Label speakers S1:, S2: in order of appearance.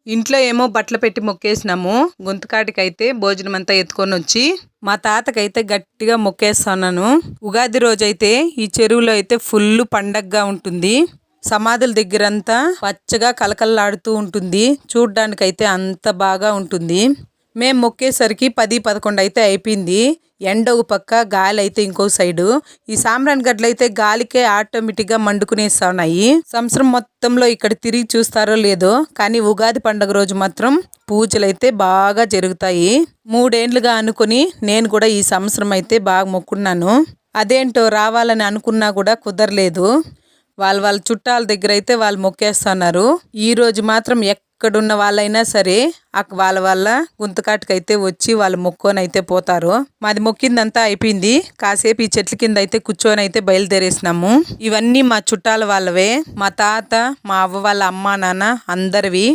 S1: ఇంట్లో ఏమో బట్టలు పెట్టి మొక్కేసినాము. గుంతకాటికైతే భోజనం అంతా ఎత్తుకొని వచ్చి మా తాతకైతే గట్టిగా మొక్కేస్తున్నాను. ఉగాది రోజైతే ఈ చెరువులో అయితే ఫుల్ పండగగా ఉంటుంది. సమాధుల దగ్గరంతా పచ్చగా కలకల్లాడుతూ ఉంటుంది. చూడ్డానికైతే అంత బాగా ఉంటుంది. మేము మొక్కేసరికి 10-11 అయితే అయిపోయింది. ఎండ ఒక పక్క, గాలి అయితే ఇంకో సైడు. ఈ సాంబ్రాన్ గడ్డలు అయితే గాలికే ఆటోమేటిక్గా మండుకునేస్తా ఉన్నాయి. సంవత్సరం మొత్తంలో ఇక్కడ తిరిగి చూస్తారో లేదో కానీ ఉగాది పండుగ రోజు మాత్రం పూజలు అయితే బాగా జరుగుతాయి. 3 ఏండ్లుగా అనుకుని నేను కూడా ఈ సంవత్సరం అయితే బాగా మొక్కున్నాను. అదేంటో రావాలని అనుకున్నా కూడా కుదరలేదు. వాళ్ళ చుట్టాల దగ్గర అయితే వాళ్ళు మొక్కేస్తున్నారు. ఈ రోజు మాత్రం ఎక్కడున్న వాళ్ళైనా సరే వాళ్ళ గుంతకాటుకైతే వచ్చి వాళ్ళు మొక్కొని అయితే పోతారు. మాది మొక్కిందంతా అయిపోయింది. కాసేపు ఈ చెట్ల కింద అయితే కూర్చొని అయితే బయలుదేరేసినాము. ఇవన్నీ మా చుట్టాల వాళ్ళవే. మా తాత, మా అవ్వ వాళ్ళ అమ్మ నాన్న అందరివి.